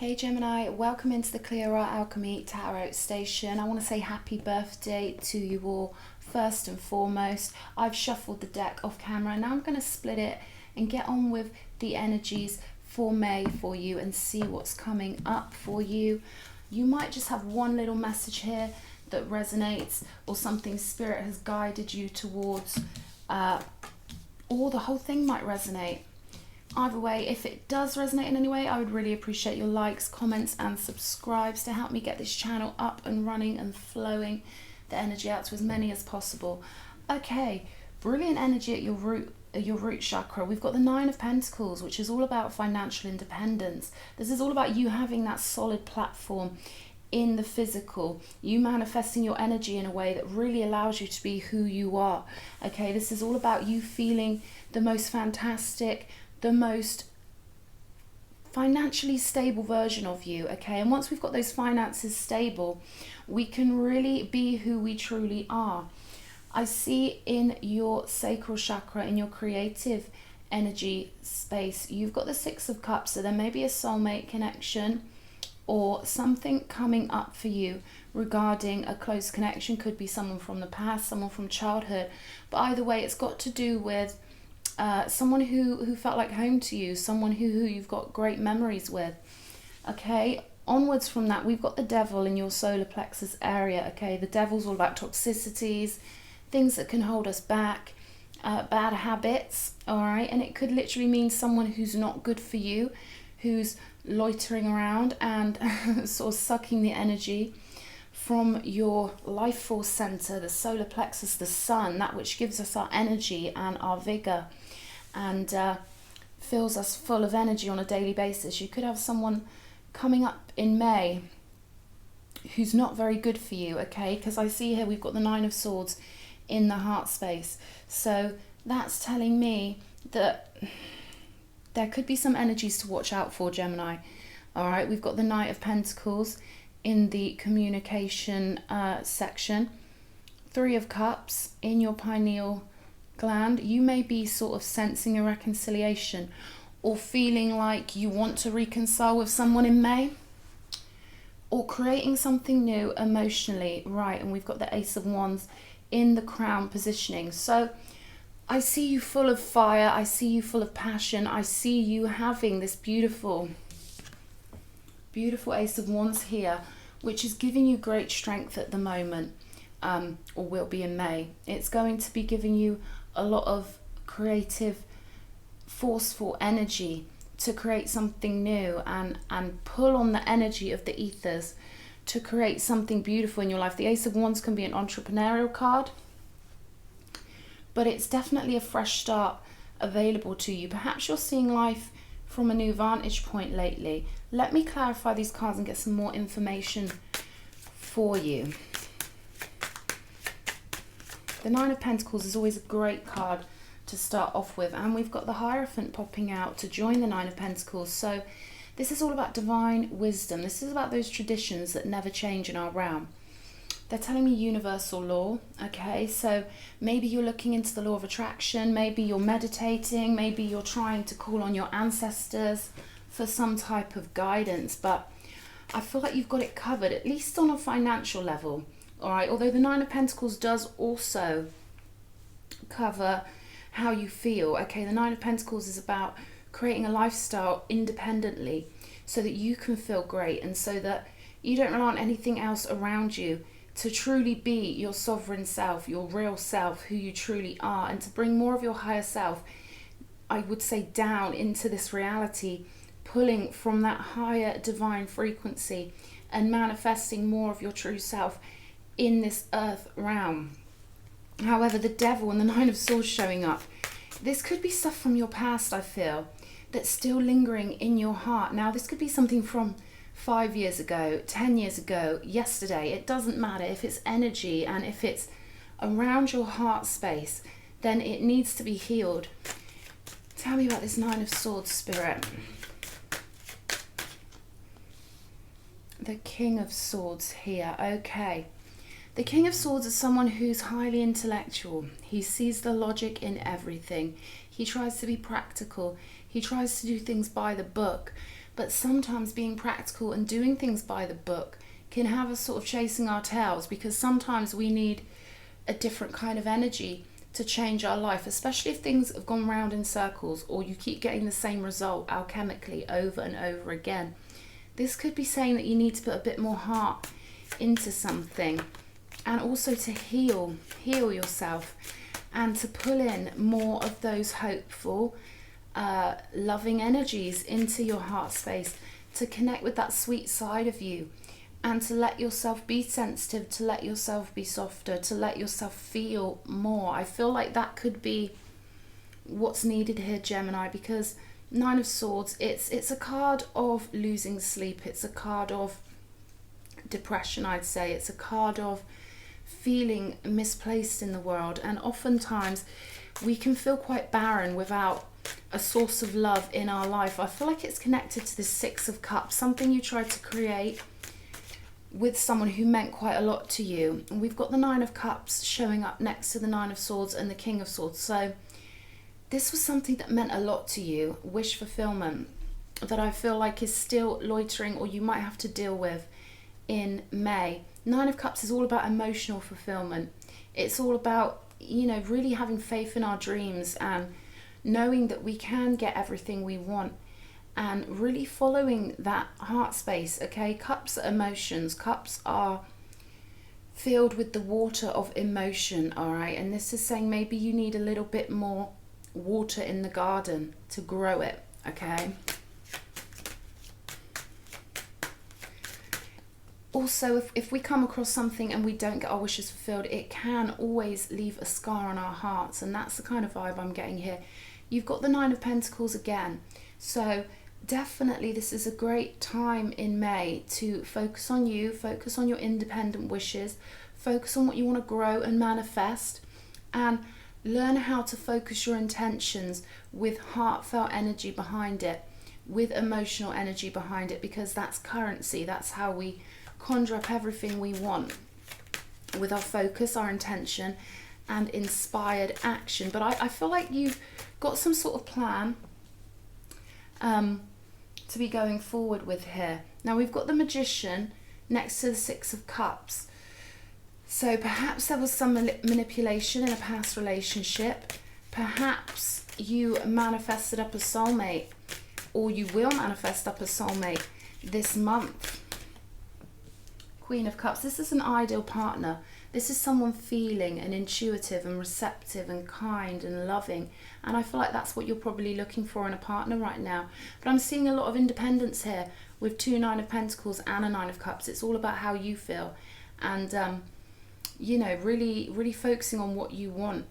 Hey Gemini, welcome into the Cleo Alchemy Tarot Station. I want to say happy birthday to you all first and foremost. I've shuffled the deck off camera and now I'm going to split it and get on with the energies for May for you and see what's coming up for you. You might just have one little message here that resonates or something Spirit has guided you towards, or the whole thing might resonate. Either way, if it does resonate in any way, I would really appreciate your likes, comments and subscribes to help me get this channel up and running and flowing the energy out to as many as possible. Okay, brilliant energy at your root chakra. We've got the Nine of Pentacles, which is all about financial independence. This is all about you having that solid platform in the physical, you manifesting your energy in a way that really allows you to be who you are. Okay, this is all about you feeling the most fantastic, the most financially stable version of you. Okay, and once we've got those finances stable, we can really be who we truly are. I see in your sacral chakra, in your creative energy space, you've got the Six of Cups, so there may be a soulmate connection or something coming up for you regarding a close connection. Could be someone from the past, someone from childhood, but either way it's got to do with someone who felt like home to you, someone who you've got great memories with. Okay, onwards from that, we've got the Devil in your solar plexus area. Okay, the Devil's all about toxicities, things that can hold us back, bad habits. All right, and it could literally mean someone who's not good for you, who's loitering around and sort of sucking the energy from your life force center, the solar plexus, the sun, that which gives us our energy and our vigor and fills us full of energy on a daily basis. You could have someone coming up in May who's not very good for you, okay? Because I see here we've got the Nine of Swords in the heart space. So that's telling me that there could be some energies to watch out for, Gemini. All right, we've got the Knight of Pentacles in the communication section. Three of Cups in your pineal gland. You may be sort of sensing a reconciliation or feeling like you want to reconcile with someone in May or creating something new emotionally. Right, and we've got the Ace of Wands in the crown positioning. So I see you full of fire. I see you full of passion. I see you having this beautiful Ace of Wands here, which is giving you great strength at the moment, or will be in May. It's going to be giving you a lot of creative, forceful energy to create something new and pull on the energy of the ethers to create something beautiful in your life. The Ace of Wands can be an entrepreneurial card, but it's definitely a fresh start available to you. Perhaps you're seeing life from a new vantage point lately. Let me clarify these cards and get some more information for you. The Nine of Pentacles is always a great card to start off with, and we've got the Hierophant popping out to join the Nine of Pentacles. So this is all about divine wisdom. This is about those traditions that never change in our realm. They're telling me universal law, okay? So maybe you're looking into the law of attraction, maybe you're meditating, maybe you're trying to call on your ancestors for some type of guidance, but I feel like you've got it covered, at least on a financial level, all right? Although the Nine of Pentacles does also cover how you feel, okay? The Nine of Pentacles is about creating a lifestyle independently so that you can feel great and so that you don't rely on anything else around you to truly be your sovereign self, your real self, who you truly are, and to bring more of your higher self, I would say, down into this reality, pulling from that higher divine frequency and manifesting more of your true self in this earth realm. However, the Devil and the Nine of Swords showing up, this could be stuff from your past, I feel, that's still lingering in your heart. Now, this could be something from 5 years ago, 10 years ago, yesterday. It doesn't matter. If it's energy and if it's around your heart space, then it needs to be healed. Tell me about this Nine of Swords, Spirit. The King of Swords here. Okay. The King of Swords is someone who's highly intellectual. He sees the logic in everything. He tries to be practical. He tries to do things by the book. But sometimes being practical and doing things by the book can have us sort of chasing our tails, because sometimes we need a different kind of energy to change our life, especially if things have gone round in circles or you keep getting the same result alchemically over and over again. This could be saying that you need to put a bit more heart into something, and also to heal yourself, and to pull in more of those hopeful, loving energies into your heart space, to connect with that sweet side of you, and to let yourself be sensitive, to let yourself be softer, to let yourself feel more. I feel like that could be what's needed here, Gemini, because Nine of Swords, it's a card of losing sleep. It's a card of depression, I'd say. It's a card of feeling misplaced in the world. And oftentimes we can feel quite barren without a source of love in our life. I feel like it's connected to the Six of Cups, something you tried to create with someone who meant quite a lot to you. And we've got the Nine of Cups showing up next to the Nine of Swords and the King of Swords. So this was something that meant a lot to you, wish fulfillment, that I feel like is still loitering, or you might have to deal with in May. Nine of Cups is all about emotional fulfillment. It's all about, you know, really having faith in our dreams and knowing that we can get everything we want, and really following that heart space, okay? Cups are emotions. Cups are filled with the water of emotion, all right? And this is saying maybe you need a little bit more water in the garden to grow it, okay? Also, if we come across something and we don't get our wishes fulfilled, it can always leave a scar on our hearts, and that's the kind of vibe I'm getting here. You've got the Nine of Pentacles again, so definitely this is a great time in May to focus on you, focus on your independent wishes, focus on what you want to grow and manifest, and learn how to focus your intentions with heartfelt energy behind it, with emotional energy behind it, because that's currency. That's how we conjure up everything we want, with our focus, our intention, and inspired action. But I feel like you've got some sort of plan to be going forward with here. Now we've got the Magician next to the Six of Cups. So perhaps there was some manipulation in a past relationship. Perhaps you manifested up a soulmate, or you will manifest up a soulmate this month. Queen of Cups, this is an ideal partner. This is someone feeling and intuitive and receptive and kind and loving. And I feel like that's what you're probably looking for in a partner right now. But I'm seeing a lot of independence here with two Nine of Pentacles and a Nine of Cups. It's all about how you feel. And, you know, really focusing on what you want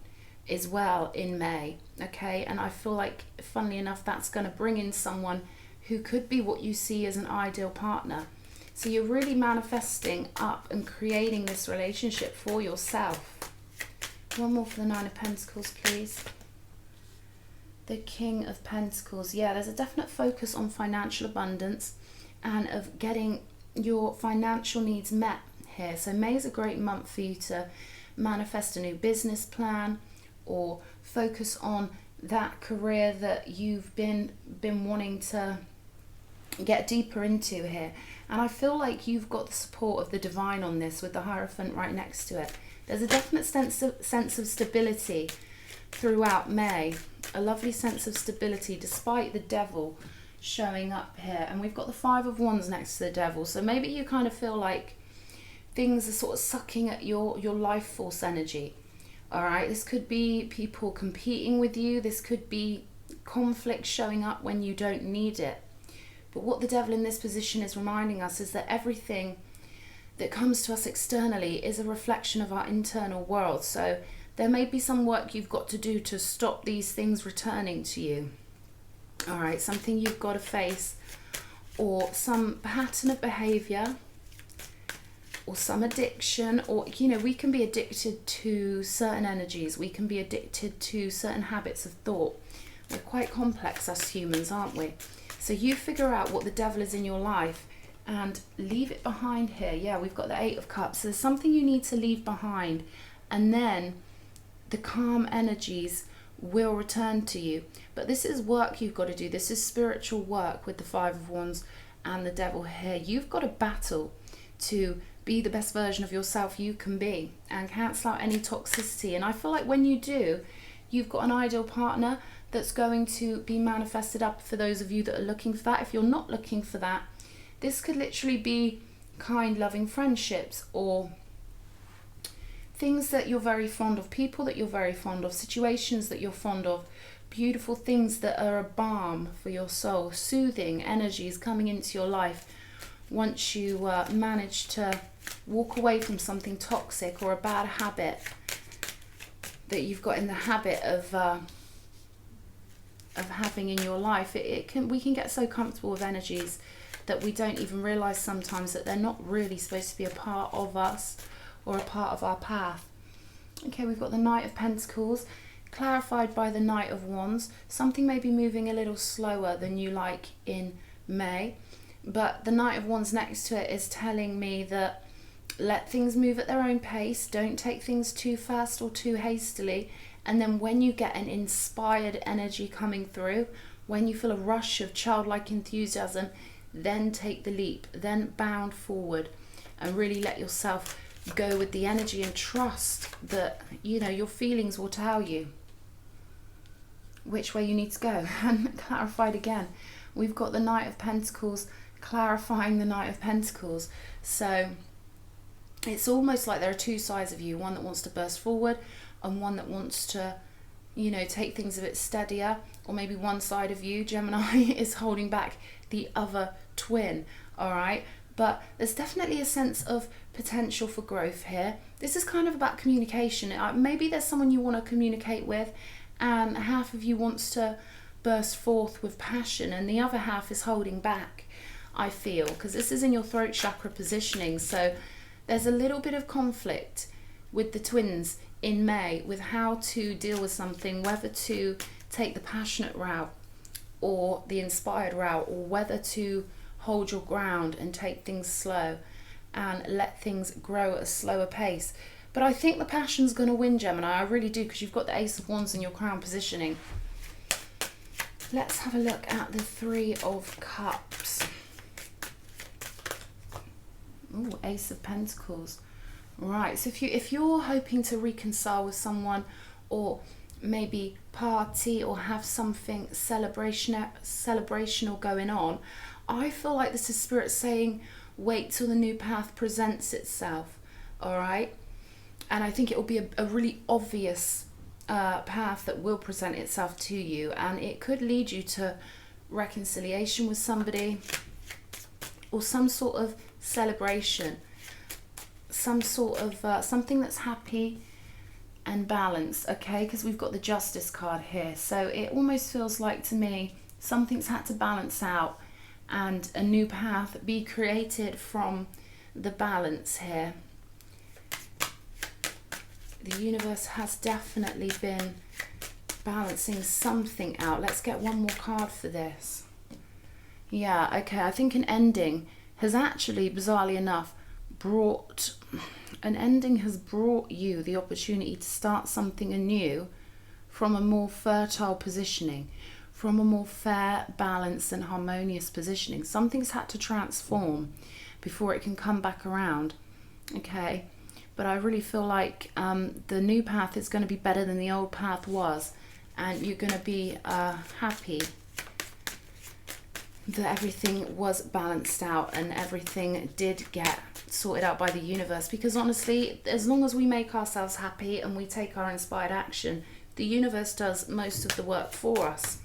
as well in May, okay? And I feel like, funnily enough, that's going to bring in someone who could be what you see as an ideal partner. So you're really manifesting up and creating this relationship for yourself. One more for the Nine of Pentacles, please. The King of Pentacles. Yeah, there's a definite focus on financial abundance and of getting your financial needs met here. So May is a great month for you to manifest a new business plan, or focus on that career that you've been wanting to get deeper into here. And I feel like you've got the support of the divine on this, with the Hierophant right next to it. There's a definite sense of stability throughout May. A lovely sense of stability despite the Devil showing up here. And we've got the Five of Wands next to the Devil. So maybe you kind of feel like things are sort of sucking at your life force energy. All right, this could be people competing with you. This could be conflict showing up when you don't need it. But what the Devil in this position is reminding us is that everything that comes to us externally is a reflection of our internal world. So there may be some work you've got to do to stop these things returning to you. All right, something you've got to face, or some pattern of behavior, or some addiction, or, you know, we can be addicted to certain energies. We can be addicted to certain habits of thought. We're quite complex, us humans, aren't we? So you figure out what the Devil is in your life and leave it behind here. Yeah, we've got the Eight of Cups. So there's something you need to leave behind. And then the calm energies will return to you. But this is work you've got to do. This is spiritual work with the Five of Wands and the Devil here. You've got to battle to be the best version of yourself you can be and cancel out any toxicity. And I feel like when you do, you've got an ideal partner that's going to be manifested up for those of you that are looking for that. If you're not looking for that, this could literally be kind, loving friendships, or things that you're very fond of, people that you're very fond of, situations that you're fond of, beautiful things that are a balm for your soul, soothing energies coming into your life once you manage to walk away from something toxic or a bad habit that you've got in the habit of having in your life. We can get so comfortable with energies that we don't even realize sometimes that they're not really supposed to be a part of us or a part of our path. Okay, we've got the Knight of Pentacles, clarified by the Knight of Wands. Something may be moving a little slower than you like in May, but the Knight of Wands next to it is telling me that let things move at their own pace, don't take things too fast or too hastily, and then when you get an inspired energy coming through, when you feel a rush of childlike enthusiasm, then take the leap, then bound forward and really let yourself go with the energy and trust that, you know, your feelings will tell you which way you need to go. And clarified again, we've got the Knight of Pentacles clarifying the Knight of Pentacles. So it's almost like there are two sides of you, one that wants to burst forward and one that wants to, you know, take things a bit steadier. Or maybe one side of you, Gemini, is holding back the other twin, all right? But there's definitely a sense of potential for growth here. This is kind of about communication. Maybe there's someone you want to communicate with, and half of you wants to burst forth with passion and the other half is holding back, I feel, because this is in your throat chakra positioning. So there's a little bit of conflict with the twins in May with how to deal with something, whether to take the passionate route or the inspired route, or whether to hold your ground and take things slow and let things grow at a slower pace. But I think the passion's going to win, Gemini. I really do, because you've got the Ace of Wands in your crown positioning. Let's have a look at the Three of Cups. Ooh, Ace of Pentacles. Right, so if you're hoping to reconcile with someone, or maybe party or have something celebrational going on, I feel like this is Spirit saying wait till the new path presents itself, all right? And I think it will be a really obvious path that will present itself to you, and it could lead you to reconciliation with somebody or some sort of celebration, some sort of something that's happy and balanced, okay? Because we've got the Justice card here. So it almost feels like to me something's had to balance out and a new path be created from the balance here. The universe has definitely been balancing something out. Let's get one more card for this. Yeah, okay, I think an ending has actually, bizarrely enough, brought you the opportunity to start something anew from a more fertile positioning, from a more fair, balanced and harmonious positioning. Something's had to transform before it can come back around, okay? But I really feel like the new path is going to be better than the old path was, and you're going to be happy that everything was balanced out and everything did get sorted out by the universe. Because honestly, as long as we make ourselves happy and we take our inspired action, the universe does most of the work for us.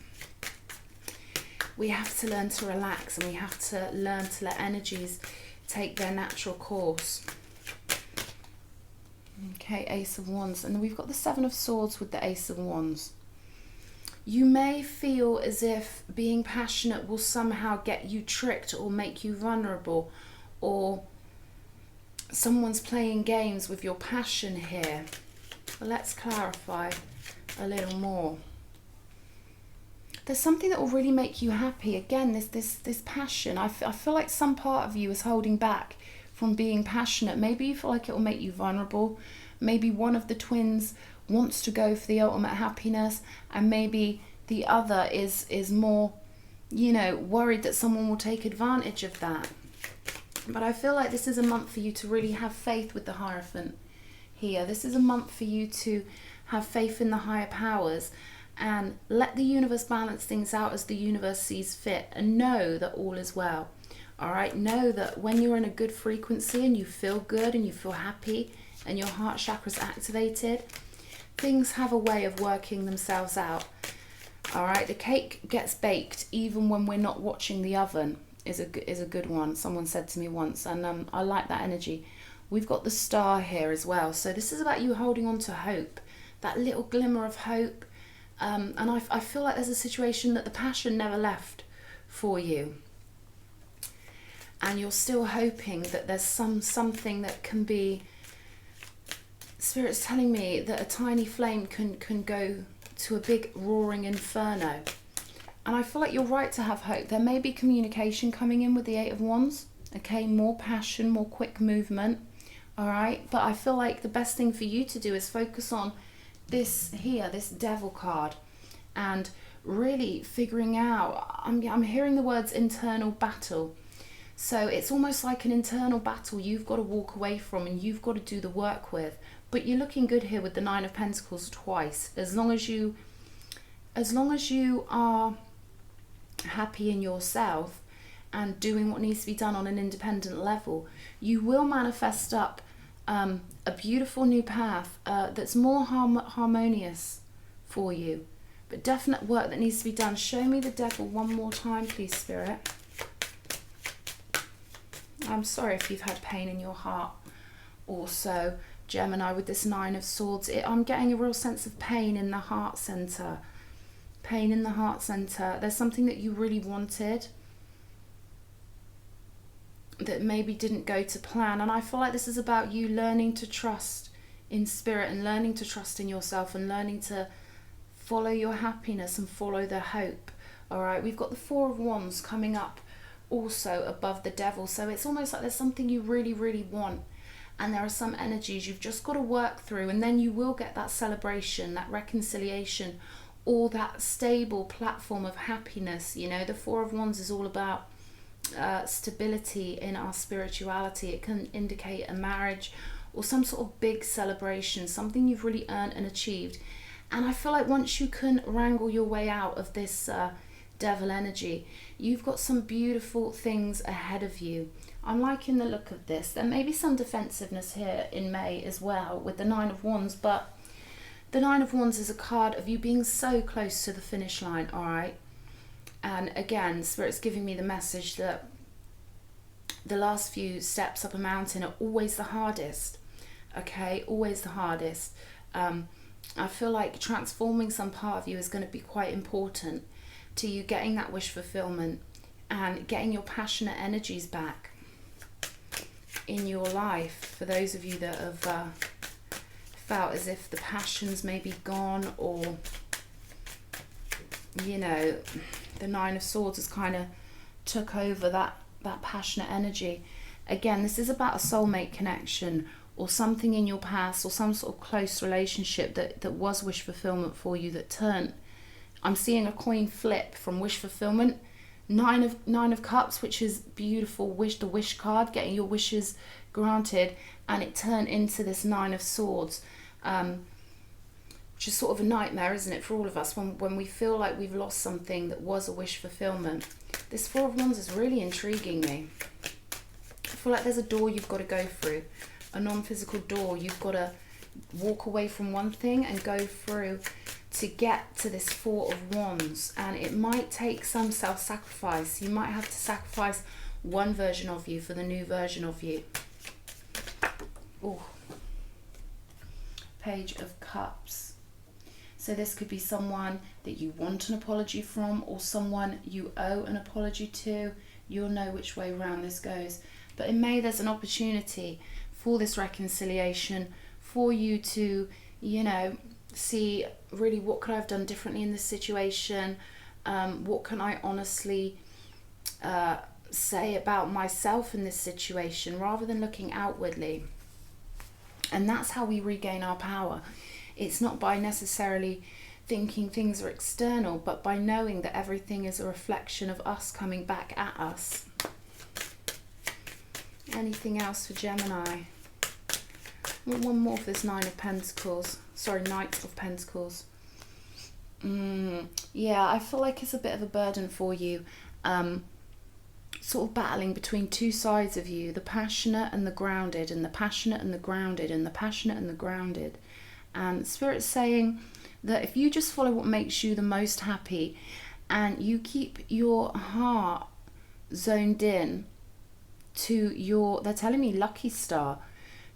We have to learn to relax, and we have to learn to let energies take their natural course. Okay, Ace of Wands, and we've got the Seven of Swords with the Ace of Wands. You may feel as if being passionate will somehow get you tricked or make you vulnerable, or someone's playing games with your passion here. But let's clarify a little more. There's something that will really make you happy. Again, this passion. I feel like some part of you is holding back from being passionate. Maybe you feel like it will make you vulnerable. Maybe one of the twins wants to go for the ultimate happiness, and maybe the other is more, you know, worried that someone will take advantage of that. But I feel like this is a month for you to really have faith with the Hierophant here. This is a month for you to have faith in the higher powers and let the universe balance things out as the universe sees fit, and know that all is well. All right, know that when you're in a good frequency and you feel good and you feel happy and your heart chakra is activated, things have a way of working themselves out. All right, the cake gets baked even when we're not watching the oven is a good one. Someone said to me once, and I like that energy. We've got the star here as well. So this is about you holding on to hope, that little glimmer of hope. And I feel like there's a situation that the passion never left for you. And you're still hoping that there's something that can be... Spirit's telling me that a tiny flame can go to a big roaring inferno. And I feel like you're right to have hope. There may be communication coming in with the Eight of Wands. Okay, more passion, more quick movement. All right, but I feel like the best thing for you to do is focus on this here, this Devil card, and really figuring out, I'm hearing the words internal battle. So it's almost like an internal battle you've got to walk away from and you've got to do the work with. But you're looking good here with the Nine of Pentacles twice. As long as you are happy in yourself and doing what needs to be done on an independent level, you will manifest up a beautiful new path that's more harmonious for you. But definite work that needs to be done. Show me the Devil one more time, please, Spirit. I'm sorry if you've had pain in your heart. Also, Gemini, with this Nine of Swords, I'm getting a real sense of pain in the heart center. Pain in the heart center. There's something that you really wanted that maybe didn't go to plan. And I feel like this is about you learning to trust in spirit and learning to trust in yourself and learning to follow your happiness and follow the hope. All right, we've got the Four of Wands coming up also above the Devil. So it's almost like there's something you really, really want. And there are some energies you've just got to work through, and then you will get that celebration, that reconciliation, or that stable platform of happiness. You know, the Four of Wands is all about stability in our spirituality. It can indicate a marriage or some sort of big celebration, something you've really earned and achieved. And I feel like once you can wrangle your way out of this Devil energy, you've got some beautiful things ahead of you. I'm liking the look of this. There may be some defensiveness here in May as well with the Nine of Wands, but the Nine of Wands is a card of you being so close to the finish line, all right? And again, Spirit's giving me the message that the last few steps up a mountain are always the hardest, okay? Always the hardest. I feel like transforming some part of you is going to be quite important to you getting that wish fulfillment and getting your passionate energies back in your life. For those of you that have felt as if the passion's maybe gone, or you know, the Nine of Swords has kind of took over that passionate energy. Again, this is about a soulmate connection or something in your past or some sort of close relationship that was wish fulfillment for you that turned. I'm seeing a coin flip from wish fulfillment. Nine of Cups, which is beautiful, the wish card, getting your wishes granted, and it turned into this Nine of Swords, which is sort of a nightmare, isn't it, for all of us when we feel like we've lost something that was a wish fulfillment. This Four of Wands is really intriguing me. I feel like there's a door you've got to go through, a non-physical door. You've got to walk away from one thing and go through to get to this Four of Wands, and it might take some self-sacrifice. You might have to sacrifice one version of you for the new version of you. Ooh. Page of Cups. So this could be someone that you want an apology from, or someone you owe an apology to. You'll know which way around this goes. But in May, there's an opportunity for this reconciliation, for you to, you know, see really what could I have done differently in this situation, what can I honestly say about myself in this situation, rather than looking outwardly. And that's how we regain our power, It's not by necessarily thinking things are external, but by knowing that everything is a reflection of us coming back at us. Anything else for Gemini? One more for this Nine of Pentacles. Sorry, Knight of Pentacles. Yeah, I feel like it's a bit of a burden for you. Sort of battling between two sides of you, the passionate and the grounded, and the passionate and the grounded, and the passionate and the grounded. And Spirit's saying that if you just follow what makes you the most happy, and you keep your heart zoned in to your, they're telling me lucky star,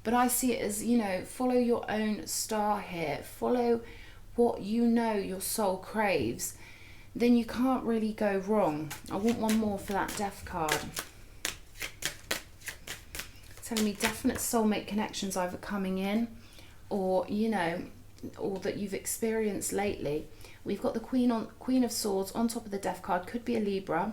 but I see it as, you know, follow your own star here, follow what you know your soul craves, then you can't really go wrong. I want one more for that Death card. Telling me definite soulmate connections either coming in, or, you know, or that you've experienced lately. We've got the Queen of Swords on top of the Death card. Could be a Libra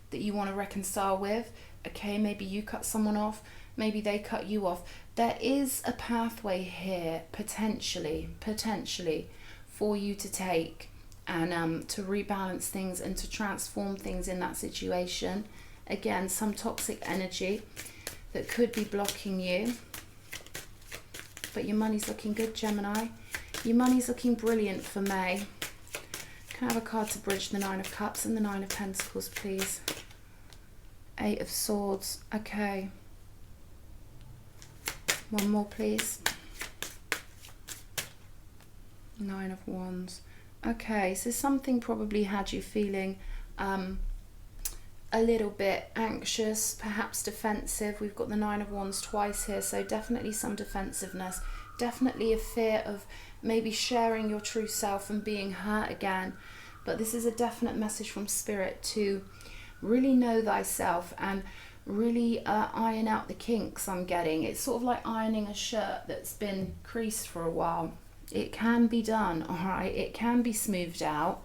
that you want to reconcile with. Okay, maybe you cut someone off, maybe they cut you off. There is a pathway here, potentially, for you to take and to rebalance things and to transform things in that situation. Again, some toxic energy that could be blocking you. But your money's looking good, Gemini. Your money's looking brilliant for May. Can I have a card to bridge the Nine of Cups and the Nine of Pentacles, please? Eight of Swords. Okay. One more, please. Nine of Wands. Okay, so something probably had you feeling a little bit anxious, perhaps defensive. We've got the Nine of Wands twice here, so definitely some defensiveness. Definitely a fear of maybe sharing your true self and being hurt again. But this is a definite message from Spirit to really know thyself and really iron out the kinks I'm getting. It's sort of like ironing a shirt that's been creased for a while. It can be done, all right? It can be smoothed out.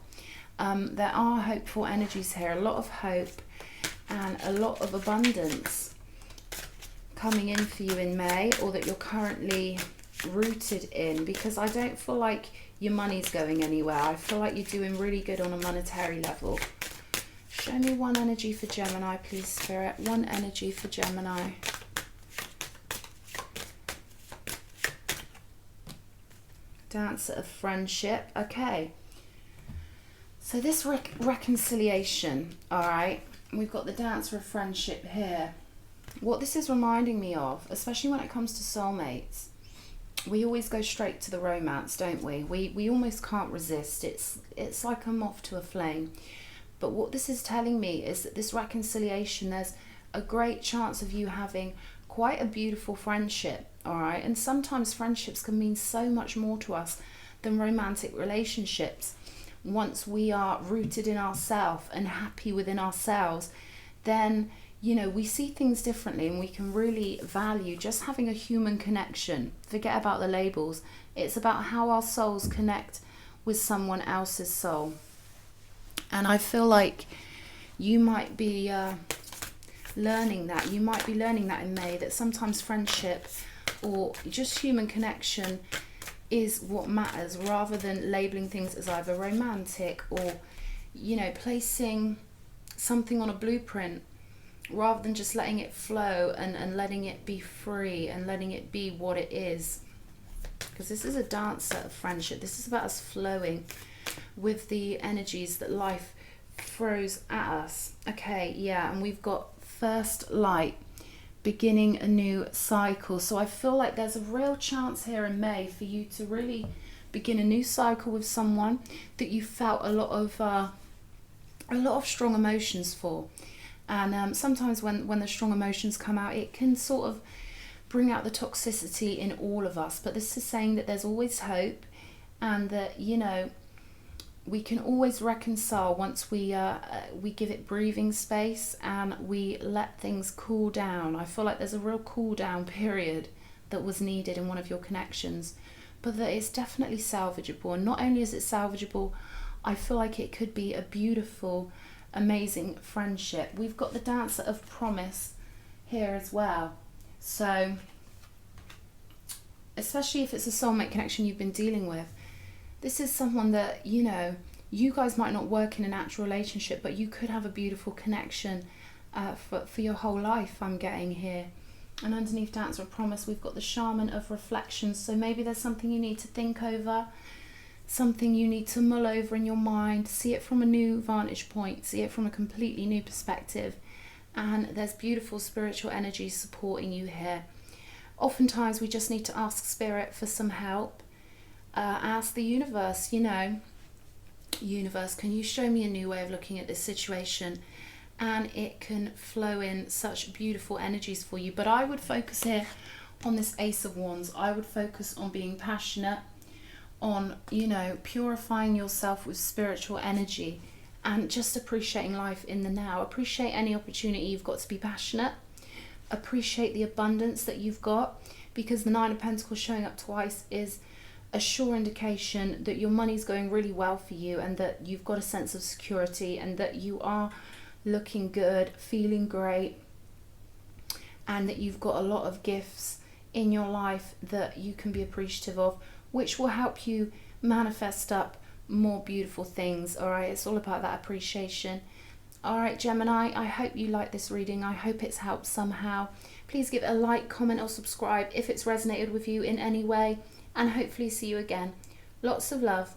There are hopeful energies here, a lot of hope and a lot of abundance coming in for you in May, or that you're currently rooted in, because I don't feel like your money's going anywhere. I feel like you're doing really good on a monetary level. Show me one energy for Gemini, please, Spirit. One energy for Gemini. Dancer of Friendship. Okay. So this reconciliation, all right, we've got the Dancer of Friendship here. What this is reminding me of, especially when it comes to soulmates, we always go straight to the romance, don't we? We almost can't resist. It's like a moth to a flame. But what this is telling me is that this reconciliation, there's a great chance of you having quite a beautiful friendship, all right? And sometimes friendships can mean so much more to us than romantic relationships. Once we are rooted in ourselves and happy within ourselves, then, you know, we see things differently and we can really value just having a human connection. Forget about the labels. It's about how our souls connect with someone else's soul. And I feel like you might be learning that. You might be learning that in May, that sometimes friendship or just human connection is what matters, rather than labeling things as either romantic or, you know, placing something on a blueprint, rather than just letting it flow and letting it be free and letting it be what it is. Because this is a dancer of friendship. This is about us flowing with the energies that life throws at us. Okay, yeah, and we've got first light, beginning a new cycle. So I feel like there's a real chance here in May for you to really begin a new cycle with someone that you felt a lot of strong emotions for. And sometimes when the strong emotions come out, it can sort of bring out the toxicity in all of us. But this is saying that there's always hope, and that, you know, we can always reconcile once we give it breathing space and we let things cool down. I feel like there's a real cool down period that was needed in one of your connections, but that it's definitely salvageable. And not only is it salvageable, I feel like it could be a beautiful, amazing friendship. We've got the Dancer of Promise here as well. So especially if it's a soulmate connection you've been dealing with. This is someone that, you know, you guys might not work in an actual relationship, but you could have a beautiful connection for your whole life, I'm getting here. And underneath Dancer of Promise, we've got the Shaman of Reflections. So maybe there's something you need to think over, something you need to mull over in your mind, see it from a new vantage point, see it from a completely new perspective. And there's beautiful spiritual energy supporting you here. Oftentimes we just need to ask Spirit for some help. Ask the universe, you know, universe, can you show me a new way of looking at this situation? And it can flow in such beautiful energies for you. But I would focus here on this Ace of Wands. I would focus on being passionate, on, you know, purifying yourself with spiritual energy, and just appreciating life in the now. Appreciate any opportunity you've got to be passionate. Appreciate the abundance that you've got, because the Nine of Pentacles showing up twice is a sure indication that your money's going really well for you, and that you've got a sense of security, and that you are looking good, feeling great, and that you've got a lot of gifts in your life that you can be appreciative of, which will help you manifest up more beautiful things. All right, it's all about that appreciation. All right, Gemini, I hope you like this reading. I hope it's helped somehow. Please give it a like, comment or subscribe if it's resonated with you in any way, and hopefully see you again. Lots of love.